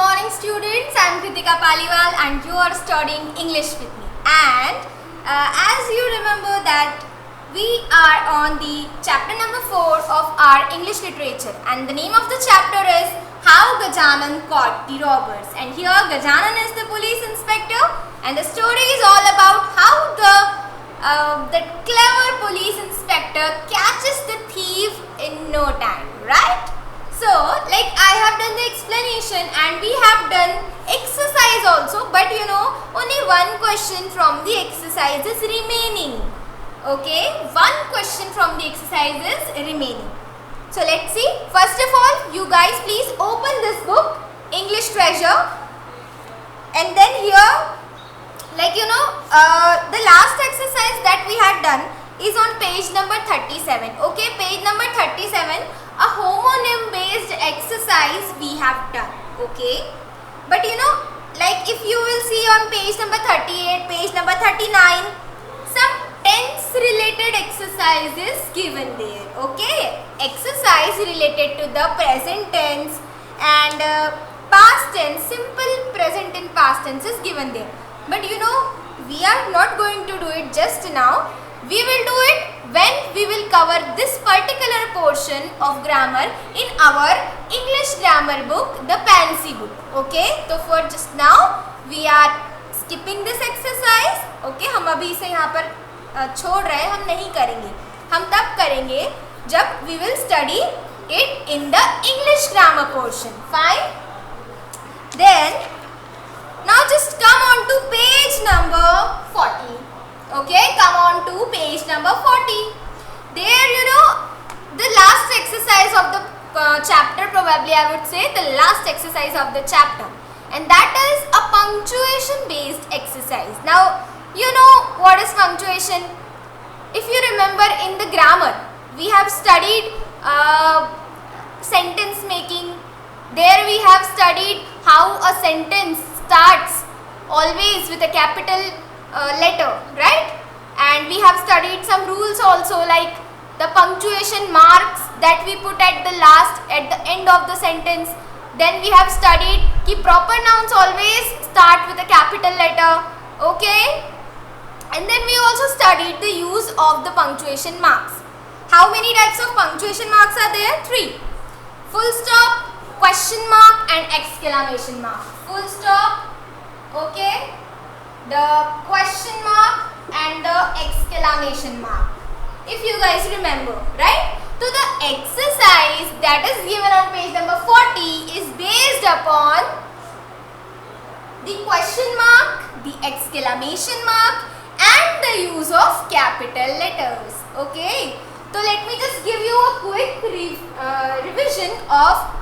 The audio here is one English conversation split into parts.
morning students, I am Kritika Paliwal and you are studying English with me. And as you remember that we are on the chapter number 4 of our English literature, and the name of the chapter is How Gajanan Caught the Robbers. And here Gajanan is the police inspector and the story is all about how the clever police inspector catches the thief in no time, right? So, like I have done the explanation and we have done exercise also, but only one question from the exercise is remaining. Okay, one question from the exercise is remaining. So, let's see. First of all, you guys please open this book, English Treasure, and then here, the last exercise that we had done is on page number 37. Okay, page number 37. A homonym based exercise we have done. Okay, but if you will see on page number 38, page number 39, some tense related exercises given there. Okay, exercise related to the present tense and past tense, simple present and past tense is given there. But we are not going to do it just now. We will do it when we will cover this particular portion of grammar in our English grammar book, the Pansy book. Okay, so for just now we are skipping this exercise. Okay, हम अभी इसे यहाँ पर छोड़ रहे हैं, हम नहीं करेंगे. हम तब करेंगे जब we will study it in the English grammar portion. Fine. Then now just come on to page number 40. Okay, come on to page number 40. There, the last exercise of the chapter, probably I would say the last exercise of the chapter, and that is a punctuation based exercise. Now, what is punctuation? If you remember in the grammar, we have studied sentence making. There we have studied how a sentence starts always with a capital letter, right? And we have studied some rules also, like the punctuation marks that we put at the end of the sentence. Then we have studied कि proper nouns always start with a capital letter. Okay, and then we also studied the use of the punctuation marks. How many types of punctuation marks are there? 3. Full stop, question mark and exclamation mark. Full stop, okay, the question mark and the exclamation mark, if you guys remember, right? So the exercise that is given on page number 40 is based upon the question mark, the exclamation mark and the use of capital letters. Okay, so let me just give you a quick revision of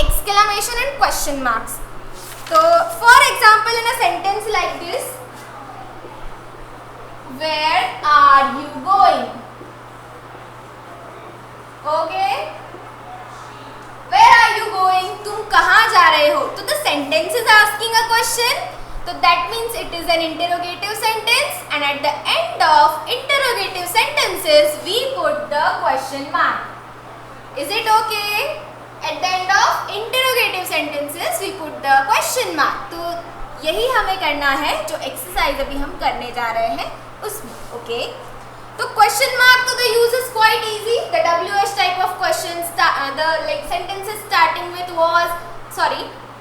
exclamation and question marks. So, for example, in a sentence like this, where are you going? Okay, where are you going? तुम कहाँ जा रहे हो? So the sentence is asking a question. So that means it is an interrogative sentence, and at the end of interrogative sentences, we put the question mark. Is it okay? At the end of interrogative sentences we put the question mark. तो यही हमें करना है जो exercise अभी हम करने जा रहे हैं उसमें. ओके, तो क्वेश्चन मार्क तो the use is quite easy. The WH type of questions, the sentences starting with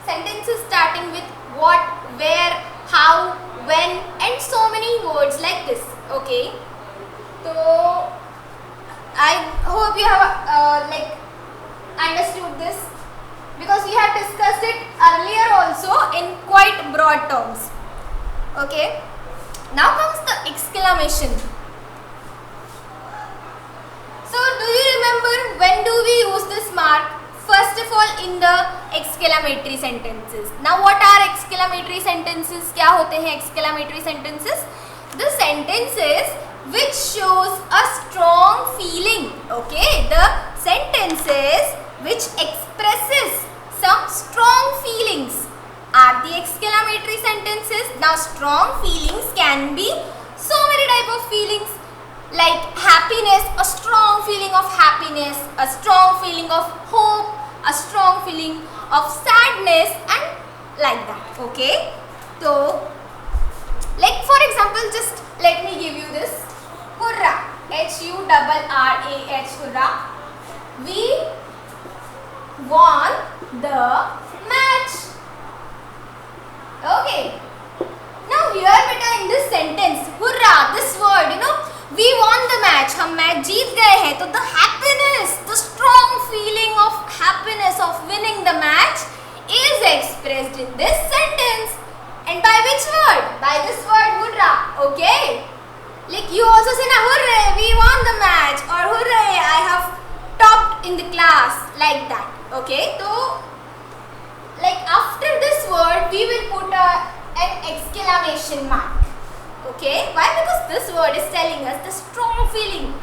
sentences starting with what, where, how, when and so many words like this. Okay, so I hope you have understood this, because we have discussed it earlier also in quite broad terms. Okay, now comes the exclamation. So do you remember when do we use this mark? First of all, in the exclamatory sentences. Now what are exclamatory sentences? क्या होते हैं exclamatory sentences? The sentences which shows a strong feeling. Okay, the sentences which expresses some strong feelings are the exclamatory sentences. Now strong feelings can be so many type of feelings, like happiness, a strong feeling of happiness, a strong feeling of hope, a strong feeling of sadness and like that. Okay, so like for example, just let me give you this. Hurrah, HURRAH, hurrah, we won the match. Okay, now here beta in this sentence, hurrah, this word, you know, we won the match, हम match जीत गए हैं, तो the happiness, the strong feeling of happiness of winning the match is expressed in this sentence. And by which word? By this word hurrah. Okay, like you also say na, hooray, we won the match, or hooray, I have topped in the class, like that. Okay, so like after this word we will put an exclamation mark. Okay, why? Because this word is telling us the strong feeling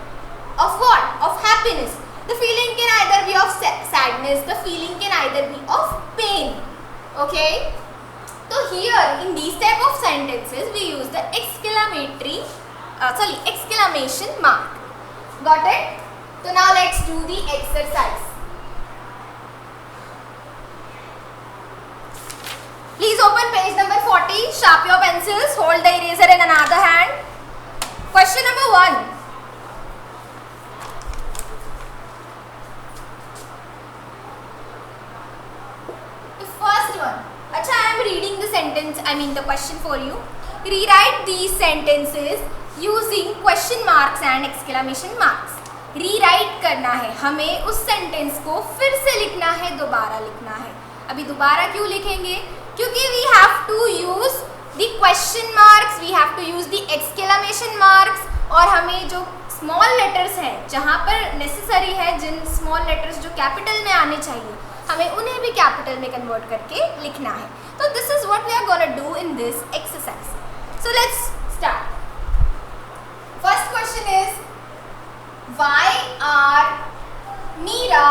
of what? Of happiness. The feeling can either be of sadness, the feeling can either be of pain. Okay, so here in these type of sentences we use the exclamation mark. Got it? So now let's do the exercise. Please open page number 40, sharp your pencils, hold the eraser in another hand. Question number 1. The first one. Acha, I am reading the sentence, the question for you. Rewrite these sentences using question marks and exclamation marks. Rewrite करना है, हमें उस sentence को फिर से लिखना है, दोबारा लिखना है. अभी दोबारा क्यों लिखेंगे? क्योंकि we have to use the question marks, we have to use the exclamation marks, और हमें जो small letters हैं, जहाँ पर necessary है, जिन small letters जो capital में आने चाहिए, हमें उन्हें भी capital में convert करके लिखना है. So this is what we are gonna do in this exercise. So let's start. First question is, why are Meera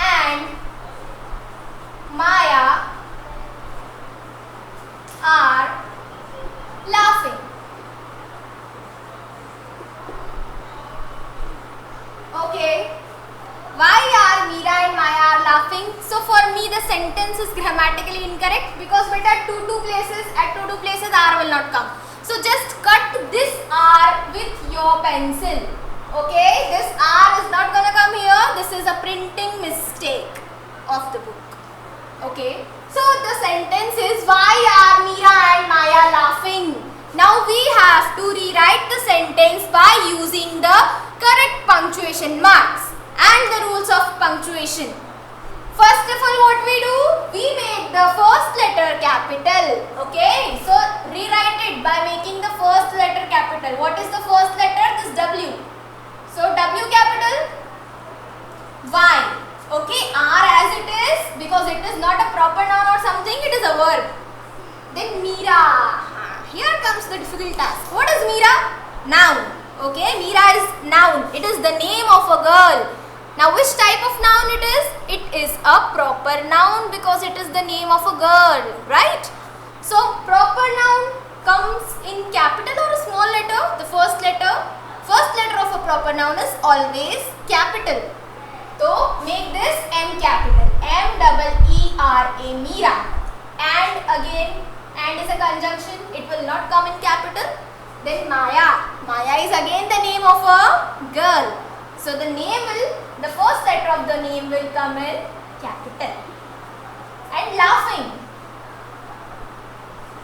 and Maya are laughing? Okay, why are Meera and Maya are laughing? So for me the sentence is grammatically incorrect because beta at two places R will not come. So just cut this R with your pencil. Okay, this R is not gonna come here. This is a printing mistake of the book. Okay, so the sentence is, why are Meera and Maya laughing? Now we have to rewrite the sentence by using the correct punctuation marks and the rules of punctuation. First of all, what we do? We make the first letter capital. Okay, so rewrite it by making the first letter capital. What is the first letter? This W. So W capital, Y. Okay, R as it is, because it is not a proper noun or something, it is a verb. Then Meera. Here comes the difficult task. What is Meera? Noun. Okay, Meera is noun. It is the name of a girl. Now which type of noun it is? It is a proper noun because it is the name of a girl, right? So proper noun comes in capital or a small letter. The first letter of a proper noun is always capital. So make this M capital, M-E-E-R-A, Meera. And again, and is a conjunction, it will not come in capital. Then Maya. Maya is again the name of a girl. So the first letter of the name will come in capital. And laughing,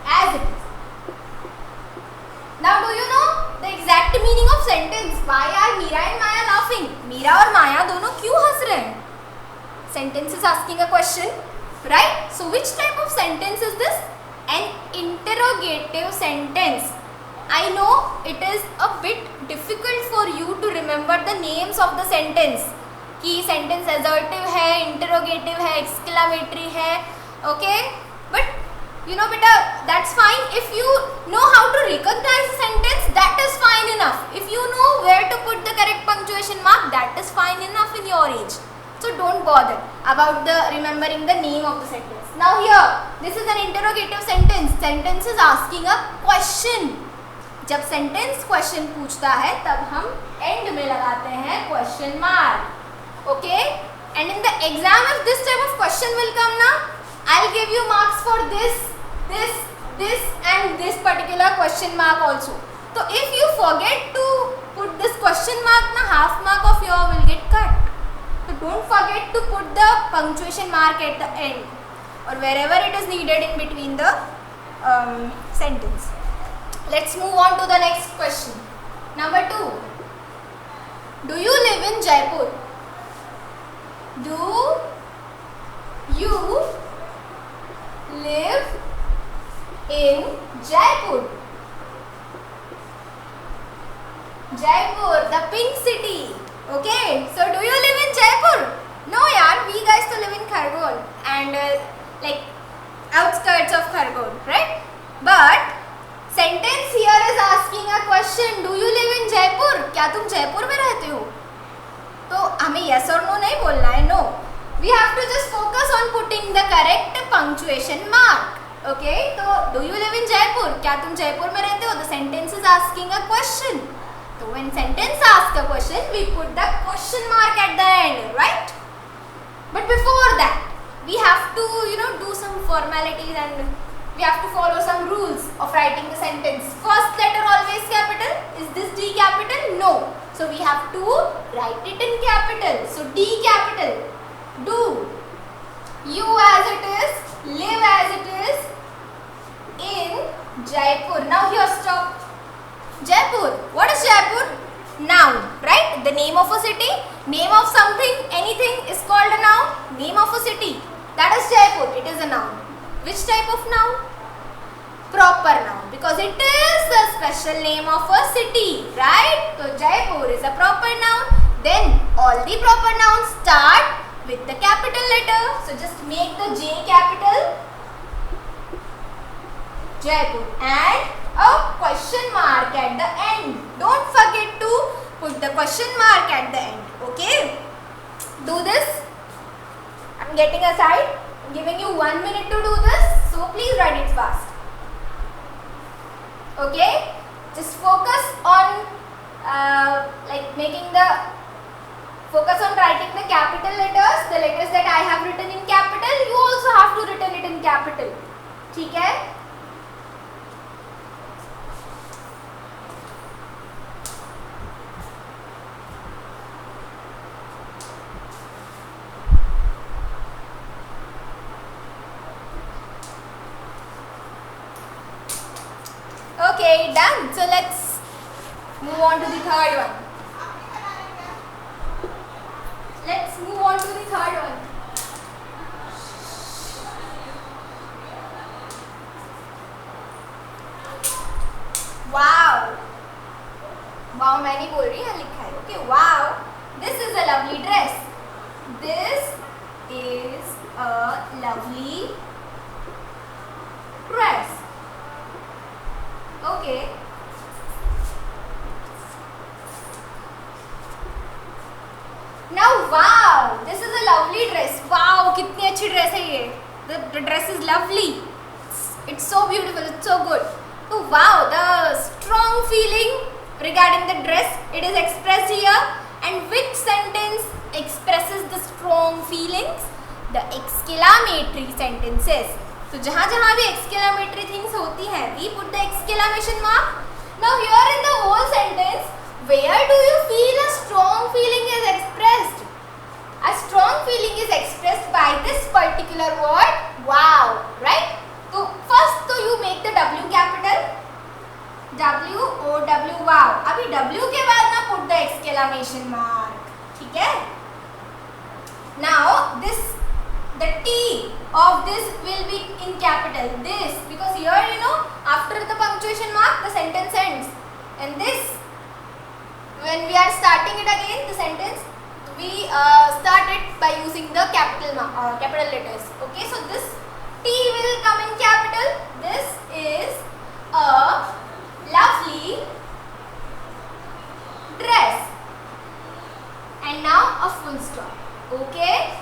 as it is. Now do you know the exact meaning of sentence? Why are Meera and Maya laughing? Meera और Maya दोनों क्यों हंस रहे हैं? Sentence is asking a question, right? So which type of sentence is this? An interrogative sentence. I know it is a bit difficult for you to remember the names of the sentence. कि sentence assertive है, interrogative है, exclamatory है, okay? But you know beta, that's fine. If you know how to recognize a sentence, that is fine enough. If you know where to put the correct punctuation mark, that is fine enough in your age. So don't bother about remembering the name of the sentence. Now here, this is an interrogative sentence. Sentence is asking a question. जब sentence question पूछता है तब हम end में लगाते हैं question mark. Okay? And in the exam, if this type of question will come na, I'll give you marks for this and this particular question mark also. So if you forget to put this question mark na, half mark of your will get cut. So don't forget to put the punctuation mark at the end or wherever it is needed in between the sentence. Let's move on to the next question. Number 2. Do you live in Jaipur? Do you live in Jaipur? Jaipur, the pink city. Okay, so do you live in Jaipur? No, yaar, we guys to live in Khargone and like outskirts of Khargone, right? But sentence here is asking a question. Do you live in Jaipur? क्या तुम जयपुर में रहते हो? तो हमें yes or no नहीं बोलना है. No, we have to just focus on putting the correct punctuation mark. Okay, तो do you live in Jaipur? क्या तुम जयपुर में रहते हो? The sentence is asking a question. So when sentence asks a question, we put the question mark at the end, right? But before that, we have to do some formalities and we have to follow some rules of writing the sentence. First letter always capital. Is this D capital? No. So we have to write it in capital. So D capital. Do. You as it is. Live as it is. In Jaipur. Now here stop. Jaipur. What is Jaipur? Noun, right? The name of a city, name of something, anything is called a noun. Name of a city. That is Jaipur. It is a noun. Which type of noun? Proper noun, because it is the special name of a city, right? So Jaipur is a proper noun. Then all the proper nouns start with the capital letter. So just make the J capital. Jaipur and a question mark at the end. Don't forget to put the question mark at the end. Okay? Do this. I'm getting aside. I'm giving you 1 minute to do this. So please write it fast. Okay? Just focus on focus on writing the capital letters. The letters that I have written in capital, you also have to written it in capital. ठीक है? Okay, done. So let's move on to the third one. Let's move on to the third one. Wow. Wow, मैं नहीं बोल रही है, लिखा है. Okay, wow. This is a lovely dress. This is a lovely dress. Okay. Now, wow, this is a lovely dress. Wow, कितनी अच्छी dress है ये. The dress is lovely. It's so beautiful. It's so good. So, wow, the strong feeling regarding the dress, it is expressed here. And which sentence expresses the strong feelings? The exclamatory sentences. तो जहाँ जहाँ भी exclamatory things होती हैं, we put the exclamation mark. Now here in the whole sentence, where do you feel a strong feeling is expressed? A strong feeling is expressed by this particular word, wow, right? So first, so you make the W capital. W-O-W, wow. अभी W के बाद ना put the exclamation mark. ठीक है? Now this, the T of this will be in capital. This, because here after the punctuation mark the sentence ends. And this, when we are starting it again, the sentence, we start it by using the capital letters. Okay, so this T will come in capital. This is a lovely dress. And now a full stop. Okay.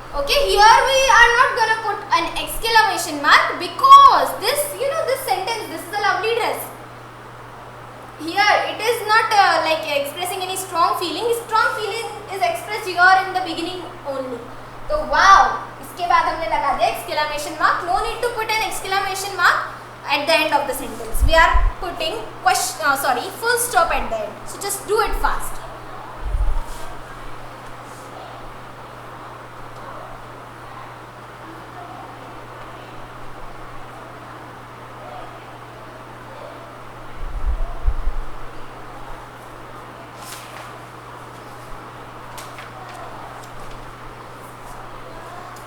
Okay, here we are not gonna put an exclamation mark because this, this sentence, this is a lovely dress. here it is not like expressing any strong feeling. Strong feeling is expressed here in the beginning only. तो wow, इसके बाद हमने लगा दिया exclamation mark. No need to put an exclamation mark at the end of the sentence. We are putting full stop at the end. So just do it fast.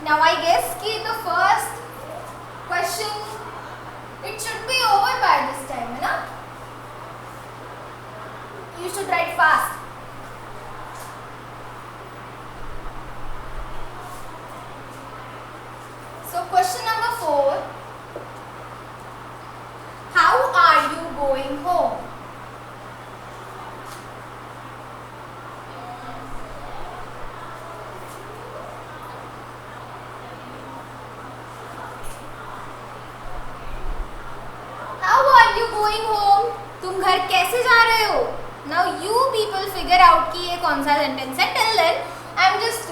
Now I guess कि the first question it should be over by this time, है ना? You should write fast. So question number 4. How are you going home? Going home. तुम घर कैसे जा रहे हो? Now you people figure out कि ये कौन सा sentence है. Till then I am just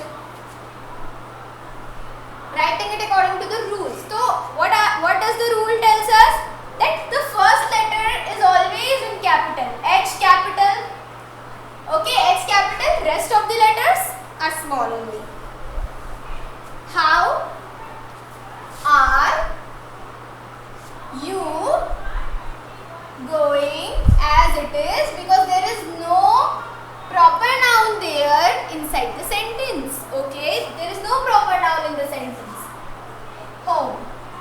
writing it according to the rules. So what does the rule tells us? That the first letter is always in capital. H capital. Okay, H capital. Rest of the letters are small only. How are you going, as it is, because there is no proper noun there inside the sentence. Okay, there is no proper noun in the sentence. Home.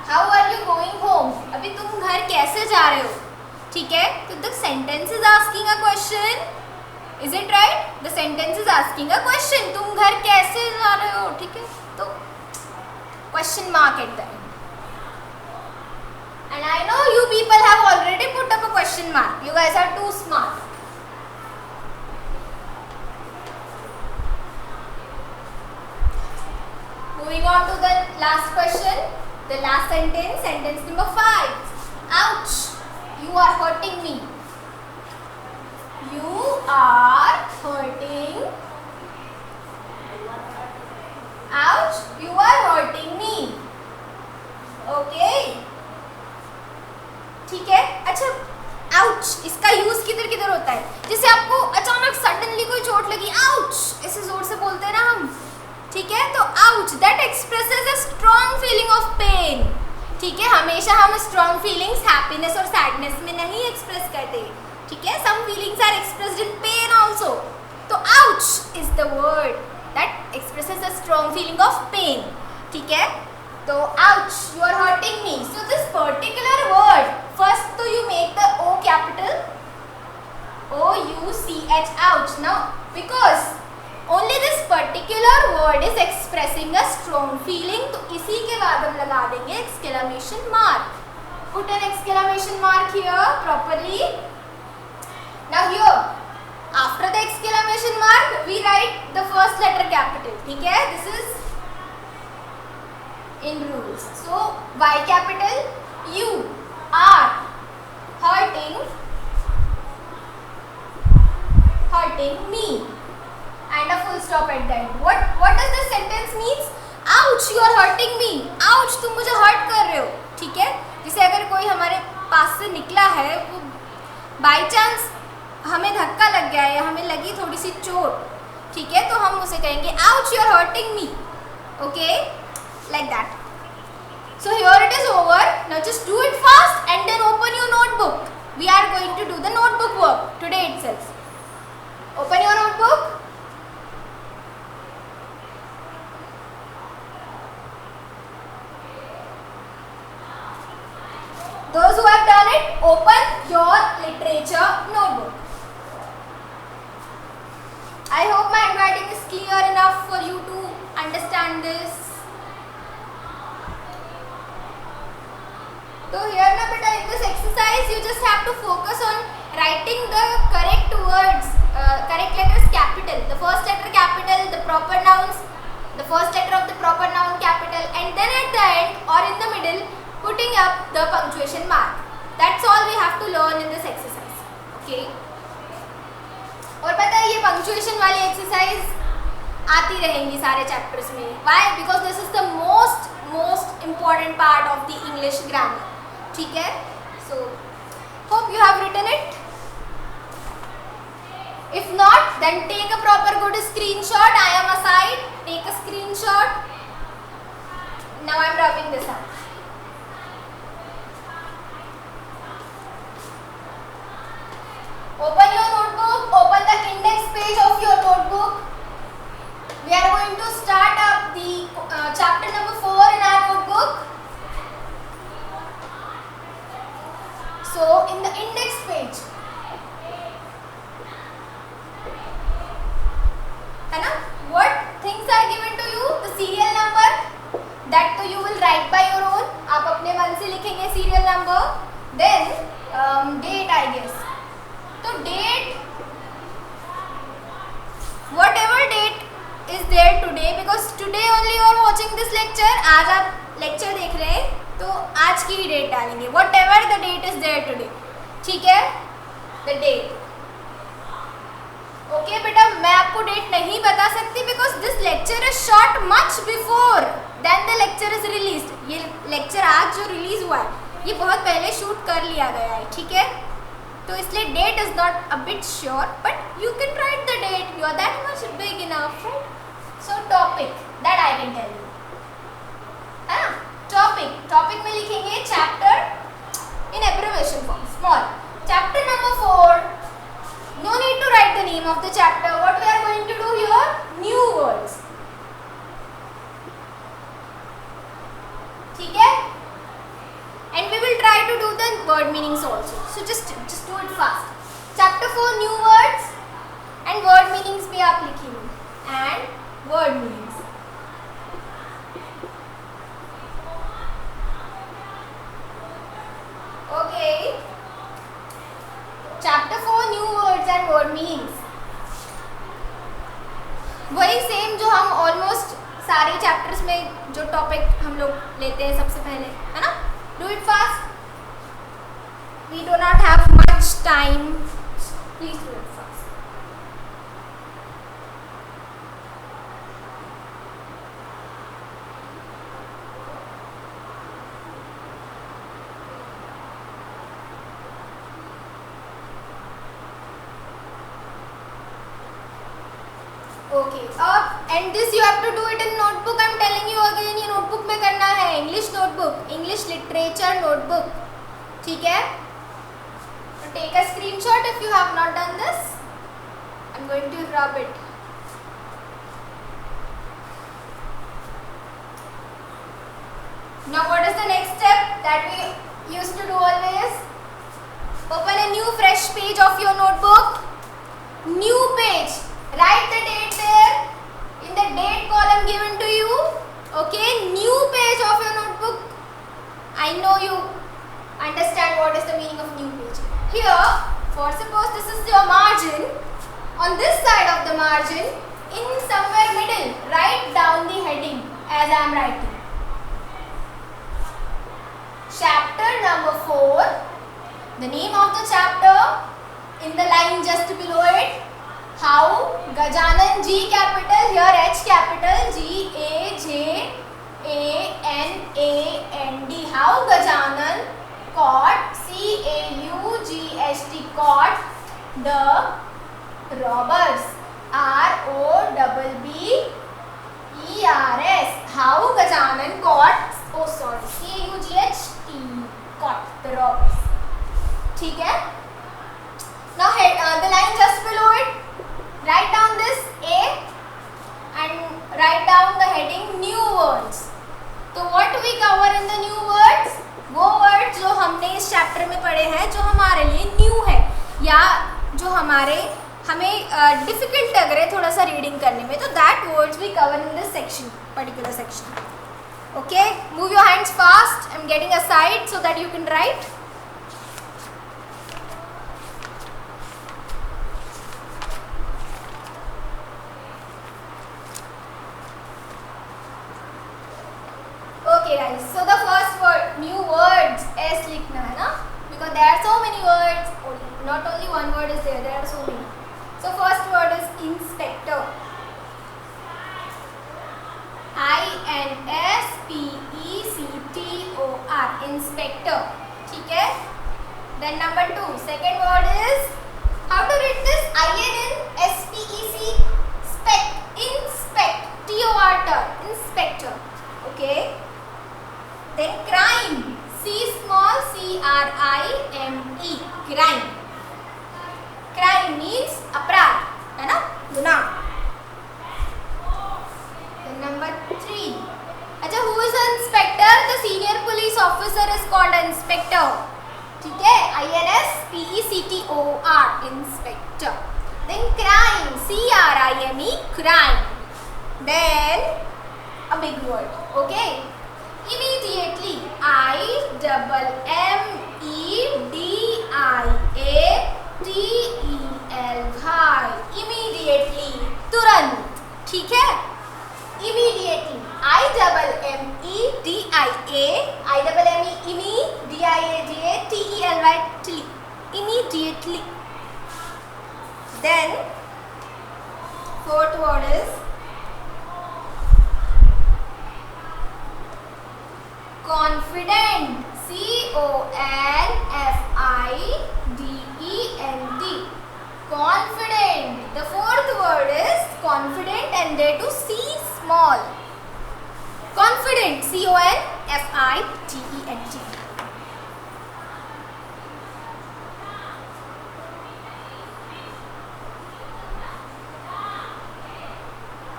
How are you going home? अभी तुम घर कैसे जा रहे हो? ठीक है, तो the sentence is asking a question. Is it right? The sentence is asking a question. तुम घर कैसे जा रहे हो? ठीक है, तो question mark at the end. And I know you people have already put up a question mark. You guys are too smart. Moving on to the last question. The last sentence, sentence number 5. Ouch! You are hurting me. You are hurting. Ouch! You are hurting me. Okay. ठीक है. अच्छा, ouch इसका use किधर किधर होता है? जैसे आपको अचानक सडनली कोई चोट लगी, आउच ऐसे जोर से बोलते हैं ना हम. ठीक है, तो ouch that expresses a strong feeling of pain. ठीक है, हमेशा हम स्ट्रॉन्ग फीलिंग्स हैप्पीनेस और सैडनेस में नहीं एक्सप्रेस करते. ठीक है, some feelings are expressed in pain also. तो ouch is the word that expresses a strong feeling of pain. ठीक है, तो ouch, you are hurting me. So this particular word, first तो you make the O capital, O-U-C-H, ouch. Now because only this particular word is expressing a strong feeling, तो इसी के बाद हम लगा देंगे exclamation mark. Put an exclamation mark here properly. Now here, after the exclamation mark, we write the first letter capital. ठीक है, this is in rules. So Y capital, you are hurting me, and a full stop at the end. What does the sentence means? Ouch, you are hurting me. Ouch, तुम मुझे hurt कर रहे हो. ठीक है, जैसे अगर कोई हमारे पास से निकला है, वो बाई चांस हमें धक्का लग गया है या हमें लगी थोड़ी सी चोट. ठीक है, तो हम उसे कहेंगे ouch, you are hurting me. Okay, like that. So here it is over. Now just do it fast and then open your notebook. We are going to do the notebook work today itself. Open your notebook. Those who have done it, open your literature notebook. I hope my handwriting is clear enough for you to understand this. So here na beta, in this exercise you just have to focus on writing the correct words, correct letters capital. The first letter capital, the proper nouns, the first letter of the proper noun capital, and then at the end or in the middle putting up the punctuation mark. That's all we have to learn in this exercise. Okay और पता है ये punctuation वाली exercise आती रहेंगी सारे chapters में. Why? Because this is the most important part of the English grammar. ठीक है. So hope you have written it. If not, then take a proper good screenshot. I am aside. Take a screenshot. Now I am rubbing this up. Open your notebook. Open the index page of your notebook. We are going to start up the chapter number 4 in our notebook. So, in the index page. है ना? What things are given to you? The serial number that तो you will write by your own. आप अपने मन से लिखेंगे serial number. Then date I guess. तो date whatever date is there today because today only you are watching this lecture. आज आप lecture देख रहे हैं तो आज की ही date डालेंगे. Whatever the date is there today. ठीक है? The date. ओके बेटा मैं आपको डेट नहीं बता सकती because this lecture is shot much before then the lecture is released. ये लेक्चर आज जो रिलीज हुआ है ये बहुत पहले शूट कर लिया गया है. ठीक है. तो इसलिए date is not a bit sure but you can write the date. You are that much big enough. So topic that I can tell you है ना. टॉपिक में लिखेंगे chapter in abbreviation form small. Chapter number 4. No need to write the name of the chapter. What we are going to do here? New words. ठीक है? And we will try to do the word meanings also. So just do it fast. Chapter 4 new words and word meanings भी आप लिखेंगे. And word meanings. Okay. Chapter 4 new words and word meanings. वही same जो हम almost सारे chapters में जो topic हम लोग लेते हैं सबसे पहले है ना. Do it fast. We do not have much time. Please do it fast. Okay. And this you have to do it in notebook. I am telling you again ये notebook में करना है. English notebook, English literature notebook. ठीक है? So take a screenshot if you have not done this. I am going to rub it. Now what is the next step that we used to do always? Open a new fresh page of your notebook. New page. Write the date there in the date column given to you. Okay, new page of your notebook. I know you understand what is the meaning of new page. Here, for suppose this is your margin. On this side of the margin, in somewhere middle, write down the heading as I am writing. Chapter number 4. The name of the chapter in the line just below it. How Gajanan, G capital, here H capital, G-A-J-A-N-A-N-D. How Gajanan caught, C-A-U-G-H-T, caught the robbers, R-O-B-B-E-R-S. How Gajanan caught, oh sorry, C-A-U-G-H-T, caught the robbers. ठीक है? Now the line just below it. Write down this A and write down the heading new words. तो what we cover in the new words? वो words जो हमने इस chapter में पढ़े हैं जो हमारे लिए न्यू है या जो हमें डिफिकल्ट लग रहे थोड़ा सा रीडिंग करने में. तो that words we cover in this section, particular section. Okay, move your hands fast. I am getting aside so that you can write. Okay guys, so the first word, new words, S लिखना है ना, because there are so many words, Not only one word is there are so many. So first word is inspector. INSPECTOR, inspector. ठीक है? Then number 2, second word is, how to read this? INSPEC, inspect, TOR, inspector. Okay. Then crime, C small CRIME, crime. Crime means अपराध, है ना? गुनाह. Then number 3. अच्छा, who is an inspector? The senior police officer is called an inspector. ठीक है? INSPECTOR, inspector. Then crime, CRIME, crime. Then a big word. Okay? Immediately, IMMEDIATEL, immediately, तुरंत. ठीक है? Immediately, IMMEDIATEL, immediately. Then fourth word is confident, CONFIDENT, confident. The fourth word is confident and there to C small. Confident, CONFIDENT.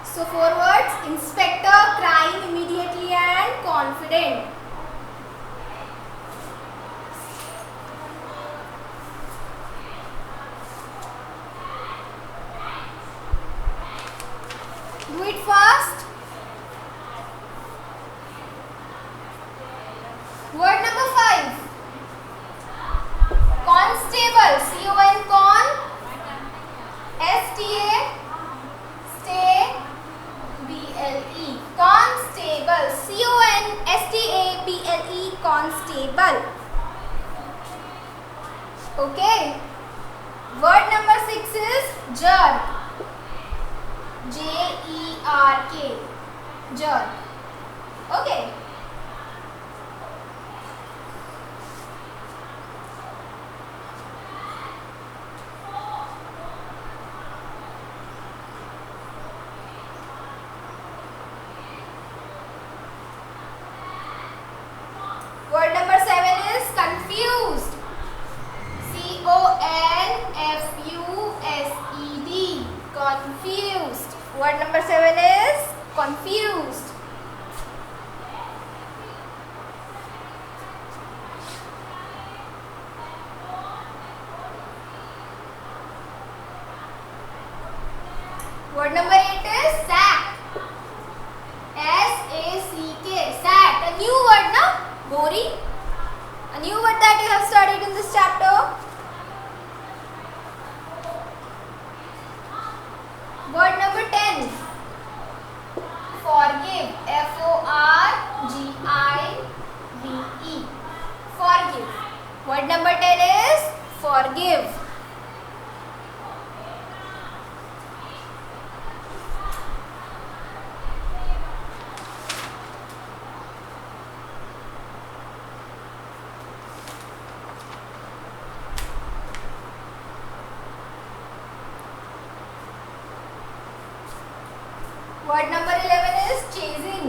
So 4 words: inspector, crime, immediately and confident. Do it fast. Word number 5. Constable, CON, con, STA, stay, BLE. Constable, CONSTABLE, constable. Okay. Word number 6 is jerk. JERK, jerk. Okay. Word number 7 is confused. CONFUSED, confused. Word number 7 is confused. Word number 8 is sack. SACK, sack. A new word, na? Bori. A new word that you have studied in this chapter. Word number 10. Forgive. FORGIVE. Forgive. Word number 10 is forgive. Word number 11 is chasing.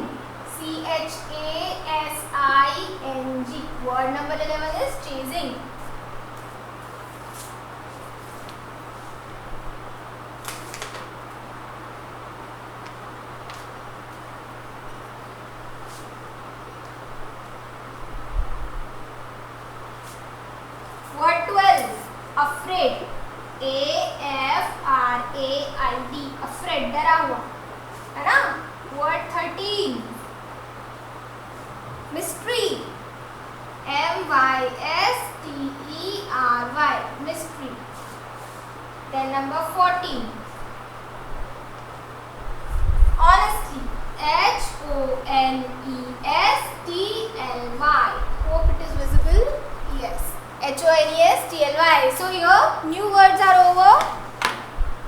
CHASING. Word number 11 is chasing. Word 12. Afraid. AFRAID. Afraid, डरा हुआ, है ना? Word 13. Mystery. MYSTERY.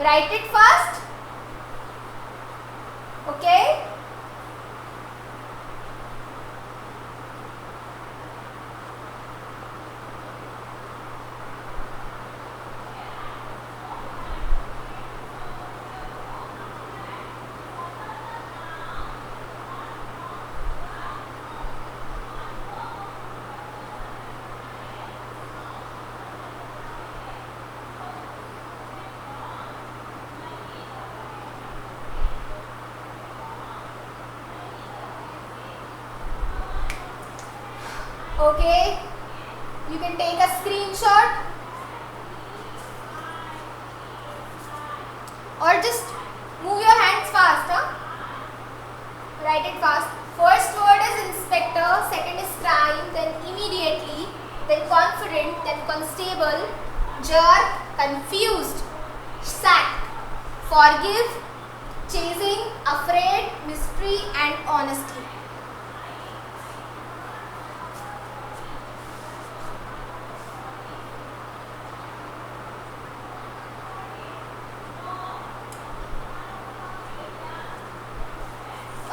Write it fast. Okay. Okay, you can take a screenshot or just move your hands fast. Write it fast. First word is inspector, second is crime, then immediately, then confident, then constable, jerk, confused, sack, forgive, chasing, afraid, mystery and honesty.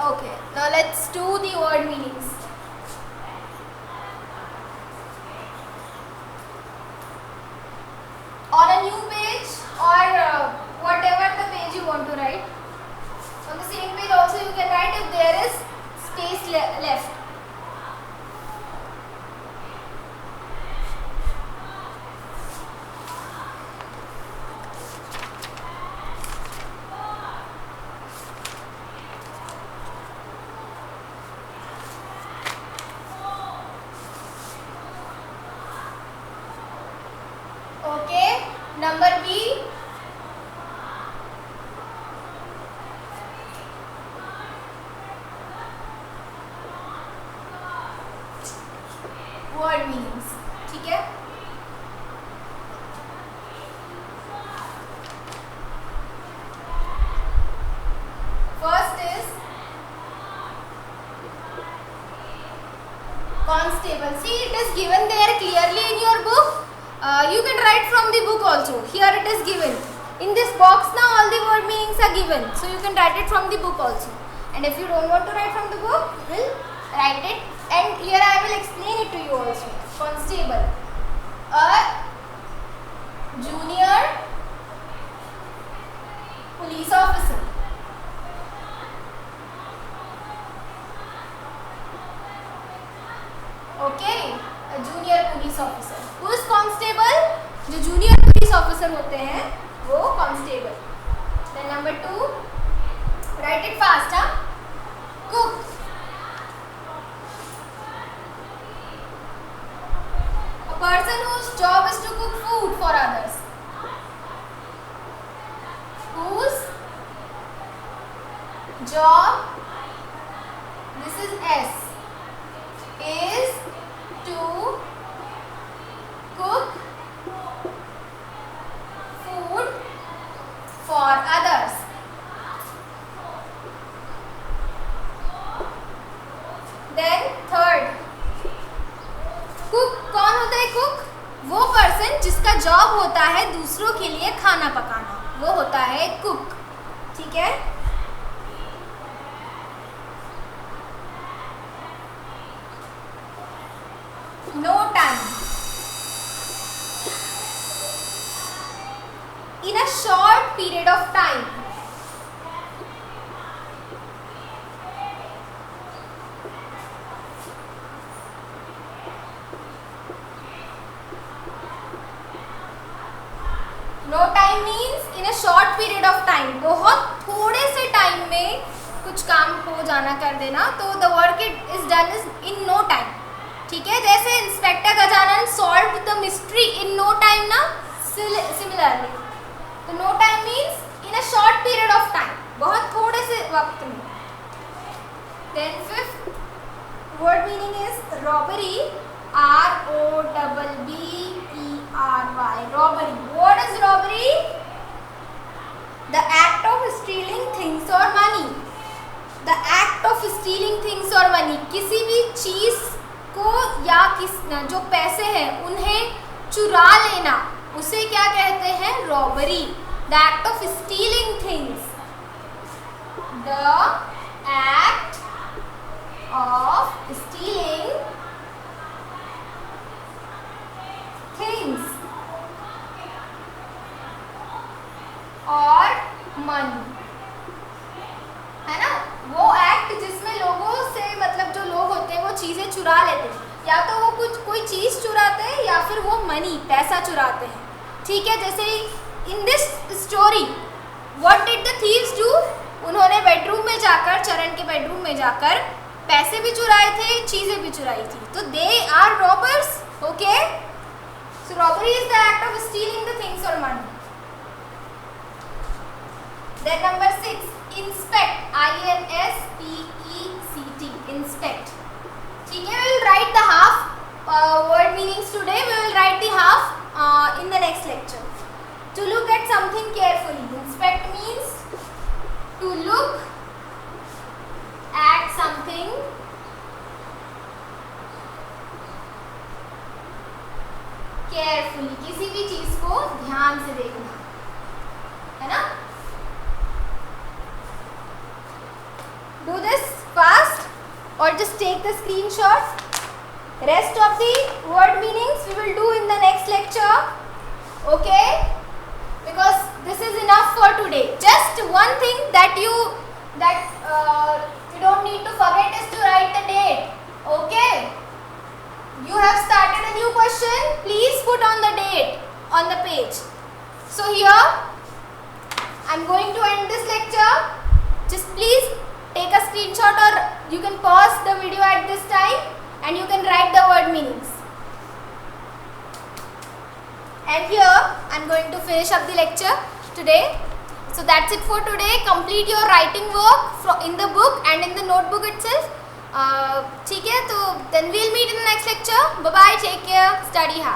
Okay, now let's do the word meanings. On a new page or whatever the page you want to write. On the same page also you can write if there is space left. Okay, number B. Word meanings. ठीक है? First is constable. See, it is given there clearly in your book. You can write from the book also. Here it is given. In this box now all the word meanings are given. So you can write it from the book also. And if you don't want to write from the book, you will write it. And here I will explain it to you also. Constable. A junior police officer. Okay. A junior police officer. Who is constable? जो junior police officer होते हैं वो constable. Then number 2, write it fast. Cook. A person whose job is to cook food for others. Whose job, this is S, is to cook food for others. Then third, cook. कौन होता है cook? वो person जिसका job होता है दूसरों के लिए खाना पकाना, वो होता है cook. ठीक है? No time. In a short period of time. No time means in a short period of time. बहुत थोड़े से टाइम में कुछ काम हो जाना कर देना, तो the work is done is in no time. ठीक है? जैसे inspector Gajanan solve the mystery in no time ना, सिमिलरली. तो no time means in a short period of time, बहुत थोड़े से वक्त में. Then fifth word meaning is robbery. ROBBERY. Robbery. What is robbery? The act of stealing things or money. The act of stealing things or money. किसी भी चीज को या जो पैसे हैं उन्हें चुरा लेना, उसे क्या कहते हैं? Robbery. The act of stealing things. The act of stealing things और money, है ना, वो एक्ट जिसमें लोगों से मतलब जो लोग होते हैं वो चीज़ें चुरा लेते हैं, या तो वो कोई चीज़ चुराते हैं या फिर वो मनी पैसा चुराते हैं. ठीक है, जैसे in this story what did the thieves do, उन्होंने बेडरूम में जाकर, चरण के बेडरूम में जाकर पैसे भी चुराए थे, चीज़ें भी चुराई थी. तो they are robbers. Okay, so robbery is the act of stealing the things और money. Then number 6, inspect. INSPECT. Inspect. ठीक है, we will write the half word meanings today. We will write the half in the next lecture. To look at something carefully. Inspect means to look at something carefully. किसी भी चीज को ध्यान से देखना, है ना. Do this fast or just take the screenshot. Rest of the word meanings we will do in the next lecture. Okay, because this is enough for today. Just one thing that you don't need to forget is to write the date. Okay, you have started a new question, please put on the date on the page. So here I am going to end this lecture. Just please take a screenshot or you can pause the video at this time and you can write the word meanings. And here I am going to finish up the lecture today. So that's it for today. Complete your writing work in the book and in the notebook itself. ठीक है, तो then we'll meet in the next lecture. Bye bye, take care, study hard.